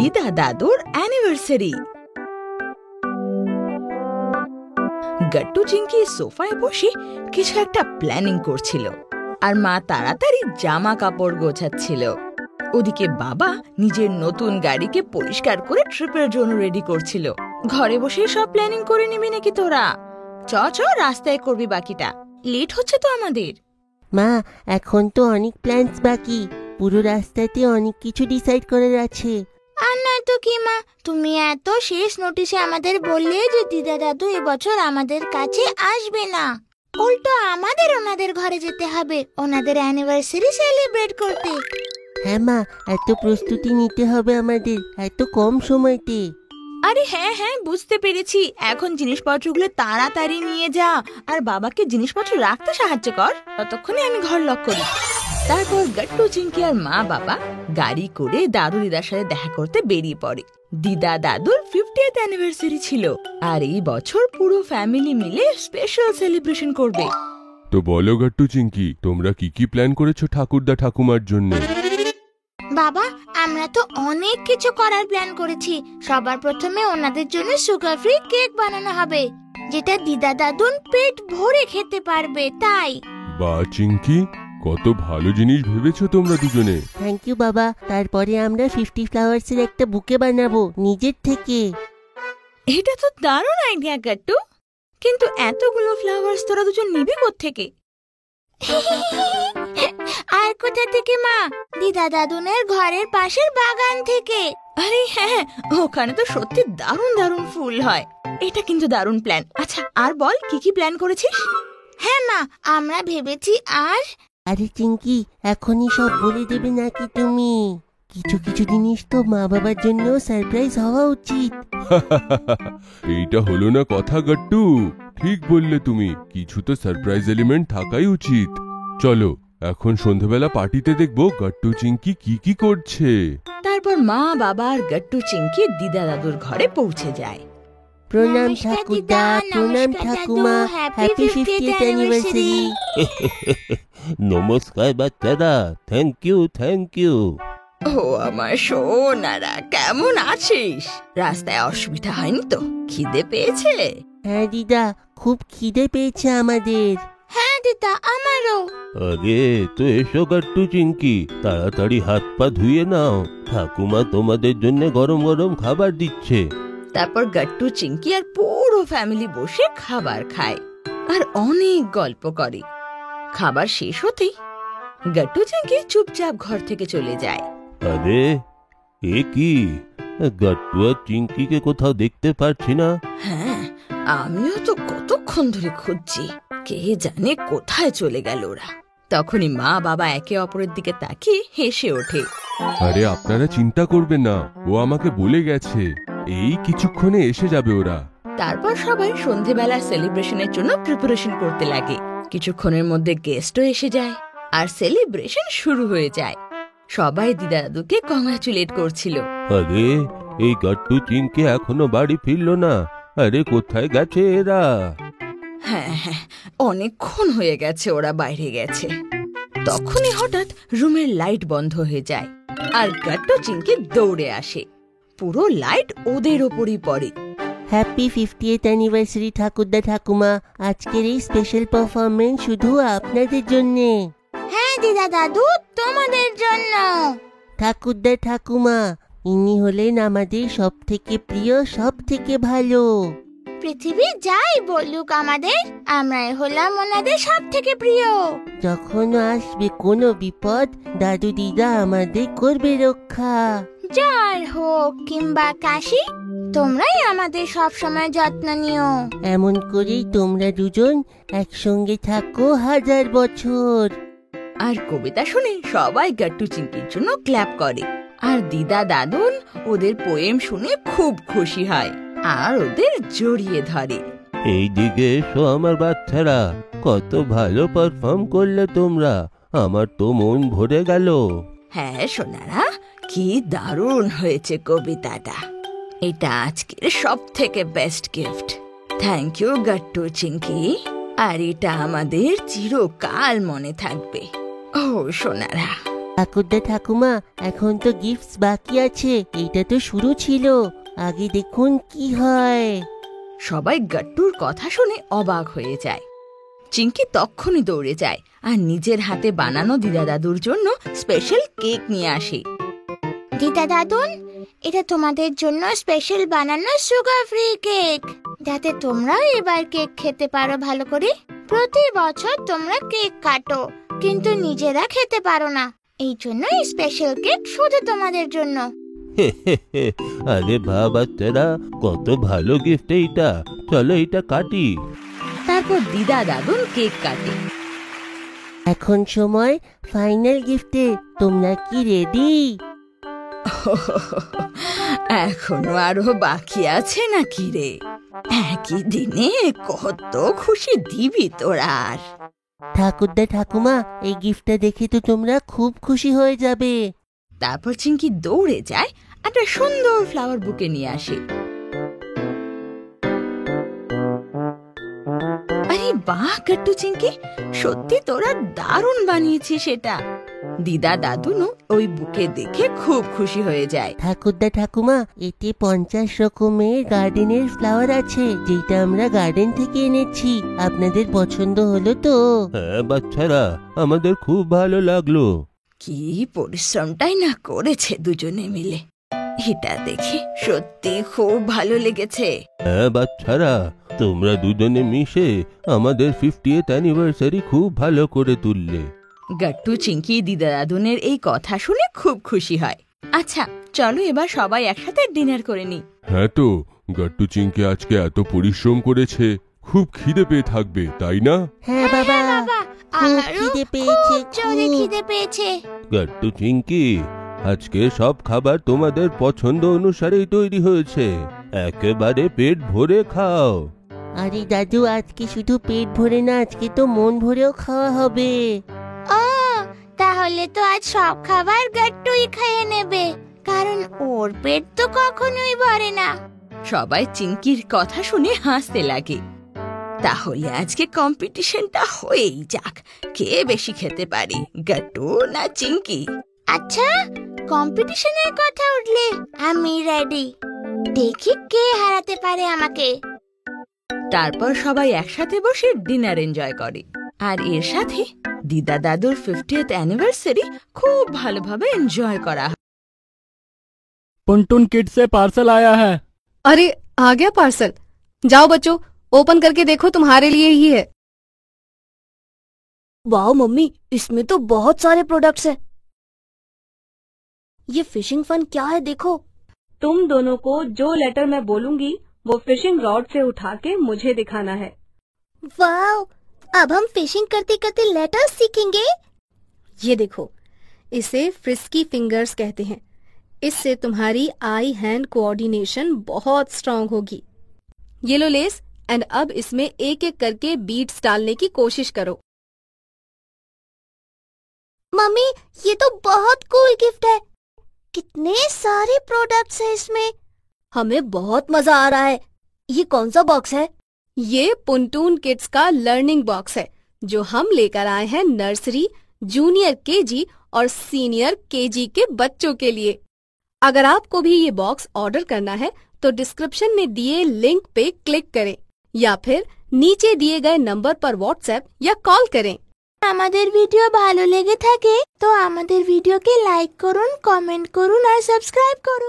দিদা দাদুর অ্যানিভার্সারি। গট্টু চিংকি সোফায় বসে কিছু একটা প্ল্যানিং করছিল, আর মা তাড়াতাড়ি জামা কাপড় গোছাচ্ছিল। ওদিকে বাবা নিজের নতুন গাড়িকে পরিষ্কার করে ট্রিপের জন্য রেডি করছিল। ঘরে বসে সব প্ল্যানিং করে নিবি নাকি তোরা? চ রাস্তায় করবি বাকিটা, লেট হচ্ছে তো আমাদের। মা, এখন তো অনেক প্ল্যানস বাকি, পুরো রাস্তাতে অনেক কিছু ডিসাইড করার আছে। আর নয় তো কি মা, তুমি এত শেষ নোটিশে আমাদের বললে যে দিদা দাদু এবছর আমাদের কাছে আসবে না, উল্টো আমাদের ওনাদের ঘরে যেতে হবে ওনাদের অ্যানিভার্সারি সেলিব্রেট করতে। হ্যাঁ মা, এত প্রস্তুতি নিতে হবে আমাদের এত কম সময়তে। আরে হ্যাঁ বুঝতে পেরেছি, এখন জিনিসপত্রগুলো তাড়াতাড়ি নিয়ে যা, আর বাবাকে জিনিসপত্র রাখতে সাহায্য কর, ততক্ষণে আমি ঘর লক করি। তারপর গট্টু চিংকি আর মা বাবা গাড়ি করে দাদু দিদার সাথে দেখা করতে বেরিয়ে পড়ে। দিদা দাদুর 50th অ্যানিভার্সারি ছিল, আর এই বছর পুরো ফ্যামিলি মিলে স্পেশাল সেলিব্রেশন করবে। তো বলো গট্টু চিংকি, তোমরা কি কি প্ল্যান করেছো ঠাকুরদা ঠাকুমার জন্য? বাবা, আমরা তো অনেক কিছু করার প্ল্যান করেছি। সবার প্রথমে ওনাদের জন্য সুগার ফ্রি কেক বানানো হবে, যেটা দিদা দাদুন পেট ভরে খেতে পারবে। তাই বা চিংকি, কত ভালো জিনিস ভেবেছো তোমরা দুজনে। থ্যাংক ইউ বাবা। তারপরে আমরা 50 ফ্লাওয়ার্সের একটা বুকে বানাবো নিজের থেকে। এটা তো দারুণ আইডিয়া গট্টু, কিন্তু এতগুলো ফ্লাওয়ার্স তোরা দুজন নিবি কোত্থেকে? আর কোথা থেকে মা? দিদা দাদুনের ঘরের পাশের বাগান থেকে। আরে হ্যাঁ, ওখানে তো সত্যি দারুণ দারুণ ফুল হয়। এটা কিন্তু দারুণ প্ল্যান। আচ্ছা, আর বল কি কি প্ল্যান করেছিস? হ্যাঁ মা, আমরা ভেবেছি। আরে চিংকি, এখনই সব বলে দেবে নাকি তুমি? কিছু কিছু জিনিস তো মা বাবার জন্য সারপ্রাইজ হওয়া উচিত। এইটা হলো না কথা গট্টু, ঠিক বললে তুমি, কিছু তো সারপ্রাইজ এলিমেন্ট থাকাই উচিত। চলো এখন সন্ধ্যাবেলা পার্টিতে দেখবো গট্টু চিংকি কি কি করছে। তারপর মা বাবা আর গট্টু চিংকি দিদা দাদুর ঘরে পৌঁছে যায়। প্রণাম ঠাকুরদা, প্রণাম ঠাকুমা, হ্যাপি 50th অ্যানিভার্সারি। নমস্কার বাচ্চারা, থ্যাংক ইউ। ও আমার সোনারা, কেমন আছিস? রাস্তায় অসুবিধা হয়নি তো? খিদে পেয়েছে? হ্যাঁ দিদা, খুব খিদে পেয়েছে আমাদের। হ্যাঁ দিদা, আমারও। আরে তো এসো গট্টু চিংকি, তাড়াতাড়ি হাত পা ধুয়ে নাও, ঠাকুমা তোমাদের জন্য গরম গরম খাবার দিচ্ছে। তারপর গট্টু চিংকি আর পুরো ফ্যামিলি বসে খাবার খায় আর অনেক গল্প করে। খাবার শেষ হতেই গট্টু চিংকি চুপচাপ ঘর থেকে চলে যায়। আরে এ কি, গট্টু আর চিংকিকে কোথাও দেখতে পাচ্ছি না। হ্যাঁ, আমিও তো কতক্ষণ ধরে খুঁজছি, কে জানে কোথায় চলে গেল ওরা। তখনই মা বাবা একে অপরের দিকে তাকিয়ে হেসে ওঠে। আরে আপনারা চিন্তা করবেন না, ও আমাকে বলে গেছে এই কিছুক্ষণে এসে যাবে ওরা। তারপর সবাই সন্ধেবেলা সেলিব্রেশনের জন্য প্রিপারেশন করতে লাগে। কিছুক্ষণের মধ্যে গেস্টও এসে যায় আর সেলিব্রেশন শুরু হয়ে যায়। সবাই দিদা দাদুকে কংগ্রাচুলেট করছিল। আরে এই গট্টু চিংকি এখনো বাড়ি ফিরলো না, আরে কোথায় গেছে এরা? হ্যাঁ, অনেকক্ষণ হয়ে গেছে ওরা বাইরে গেছে। তখনই হঠাৎ রুমের লাইট বন্ধ হয়ে যায় আর গট্টু চিংকি দৌড়ে আসে। পুরো লাইট ওদের ওপরই পড়ে। হ্যাপি 50th অ্যানিভার্সারি ঠাকুরদা ঠাকুমা, আজকের এই স্পেশাল পারফরমেন্স শুধু আপনাদের জন্যে। হ্যাঁ দিদা দাদু, তোমাদের জন্য। ঠাকুরদা ঠাকুমা, ইনি হলেন আমাদের সব থেকে প্রিয়, সব থেকে ভালো। পৃথিবী যাই বলুক আমাদের, আমরাই হলাম ওনাদের সব থেকে প্রিয়। যখন আসবে কোনো বিপদ, দাদু দিদা আমাদের করবে রক্ষা। জ্বর হোক কিংবা কাশি, তোমরাই আমাদের সব সময় যত্ন নিও। এমন করেই তোমরা দুজন একসঙ্গে থাকো 1000 বছর। আর কবিতা শুনে সবাই গট্টু চিংকির জন্য ক্ল্যাপ করে। আর দিদা দাদুন ওদের পোয়েম শুনে খুব খুশি হয় আর ওদের জড়িয়ে ধরে। এই দিকে এসো আমার বাচ্চারা, কত ভালো পারফর্ম করলে তোমরা, আমার তো মন ভরে গেল। হ্যাঁ সোনারা, কি দারুণ হয়েছে কবিতাটা। এটা আজকের সব থেকে best gift. Thank you Gattu Chinki, আর এটা আমাদের চিরকাল মনে থাকবে। ও সোনারা। ঠাকুরদা ঠাকুমা, এখন তো গিফটস বাকি আছে, এইটা তো শুরু ছিল, আগে দেখুন কি হয়। সবাই গাট্টুর কথা শুনে অবাক হয়ে যায়। চিঙ্কি তক্ষুনি দৌড়ে যায় আর নিজের হাতে বানানো দিদা দাদুর জন্য স্পেশাল কেক নিয়ে আসে। দিদা দাদুন, এটা তোমাদের জন্য স্পেশাল বানানো সুগার ফ্রি কেক, যাতে তোমরাও এবার কেক খেতে পারো ভালো করে। প্রতি বছর তোমরা কেক কাটো, কিন্তু নিজেরা খেতে পারো না, এই জন্য এই স্পেশাল কেক শুধু তোমাদের জন্য। আরে বাহ বাচ্চারা, কত ভালো গিফট এইটা, চলো এটা কাটি। তারপর দিদা দাদুন কেক কাটে। এখন সময় ফাইনাল গিফটে, তোমরা কি রেডি? এখনো আরো বাকি আছে নাকি রে? একই দিনে কত খুশি দিবি তোরা। আর ঠাকুরদা ঠাকুমা, এই গিফটটা দেখে তো তোমরা খুব খুশি হয়ে যাবে। তারপর চিঙ্কি দৌড়ে যায়, একটা সুন্দর ফ্লাওয়ার বুকে নিয়ে আসে। আরে বাহ গাট্টু চিঙ্কি, সত্যি তোরা দারুণ বানিয়েছিস সেটা। দিদা দাদুনও ওই বুকে দেখে খুব খুশি হয়ে যায়। ঠাকুরদা ঠাকুমা, এতে 50 রকমের গার্ডেনের ফ্লাওয়ার আছে, যেটা আমরা গার্ডেন থেকে এনেছি। আপনাদের পছন্দ হলো তো? হ্যাঁ বাচ্চারা, আমাদের খুব ভালো লাগলো। কি পরিশ্রমটাই না করেছে দুজনে মিলে, এটা দেখে সত্যি খুব ভালো লেগেছে। হ্যাঁ বাচ্চারা, তোমরা দুজনে মিশে আমাদের 50th অ্যানিভার্সারি খুব ভালো করে তুললে। গাট্টু চিঙ্কি দিদা দাদুনের এই কথা শুনে খুব খুশি হয়। আচ্ছা চলো এবার সবাই একসাথে ডিনার করে নি। হ্যাঁ তো, গাট্টু চিংকি আজকে এত পরিশ্রম করেছে, খুব খিদে পেয়ে থাকবে, তাই না? হ্যাঁ বাবা, খুব আমারও খিদে পেয়েছে, খুব জোরে খুব। খিদে পেয়েছে। গাট্টু চিঙ্কি, আজকে সব খাবার তোমাদের পছন্দ অনুসারেই তৈরি হয়েছে, একেবারে পেট ভরে খাও। আরে দাদু, আজকে শুধু পেট ভরে না, আজকে তো মন ভরেও খাওয়া হবে। ও, তাহলে তো আজ সব খাবার গাট্টুই খেয়ে নেবে, কারণ ওর পেট তো কখনোই ভরে না। সবাই চিঙ্কির কথা শুনে হাসতে লাগে। তাহলে আজকে কম্পিটিশনটা হয়েই যাক, কে বেশি খেতে পারে, গাট্টু না চিঙ্কি? আচ্ছা, কম্পিটিশনের কথা উঠলে আমি রেডি, দেখি কে হারাতে পারে আমাকে। তারপর সবাই একসাথে বসে ডিনার এনজয় করে, আর এর সাথে দিদা দাদুর 50th অ্যানিভার্সারি খুব ভালোভাবে এনজয় করা হয়। पुनटुन किड्स से पार्सल आया है। अरे आ गया पार्सल, जाओ बच्चों ओपन करके देखो, तुम्हारे लिए ही है। वाओ मम्मी, इसमें तो बहुत सारे प्रोडक्ट्स हैं। ये फिशिंग फन क्या है देखो। तुम दोनों को जो लेटर मैं बोलूंगी वो फिशिंग रॉड से उठा के मुझे दिखाना है। वाओ, अब हम फिशिंग करते करते लेटर्स सीखेंगे। ये देखो, इसे फ्रिस्की फिंगर्स कहते हैं। इससे तुम्हारी आई हैंड कोऑर्डिनेशन बहुत स्ट्रांग होगी। ये लो लेस, एंड अब इसमें एक एक करके बीट्स डालने की कोशिश करो। मम्मी, ये तो बहुत कूल गिफ्ट है, कितने सारे प्रोडक्ट्स हैं इसमें। हमें बहुत मजा आ रहा है। ये कौन सा बॉक्स है? ये पुनटून किड्स का लर्निंग बॉक्स है, जो हम लेकर आए हैं नर्सरी, जूनियर केजी और सीनियर केजी के बच्चों के लिए। अगर आपको भी ये बॉक्स ऑर्डर करना है तो डिस्क्रिप्शन में दिए लिंक पे क्लिक करें या फिर नीचे दिए गए नंबर पर व्हाट्सएप या कॉल करें। আমাদের ভিডিও ভালো লেগে থাকে তো আমাদের ভিডিওকে লাইক করুন, কমেন্ট করুন আর সাবস্ক্রাইব করুন।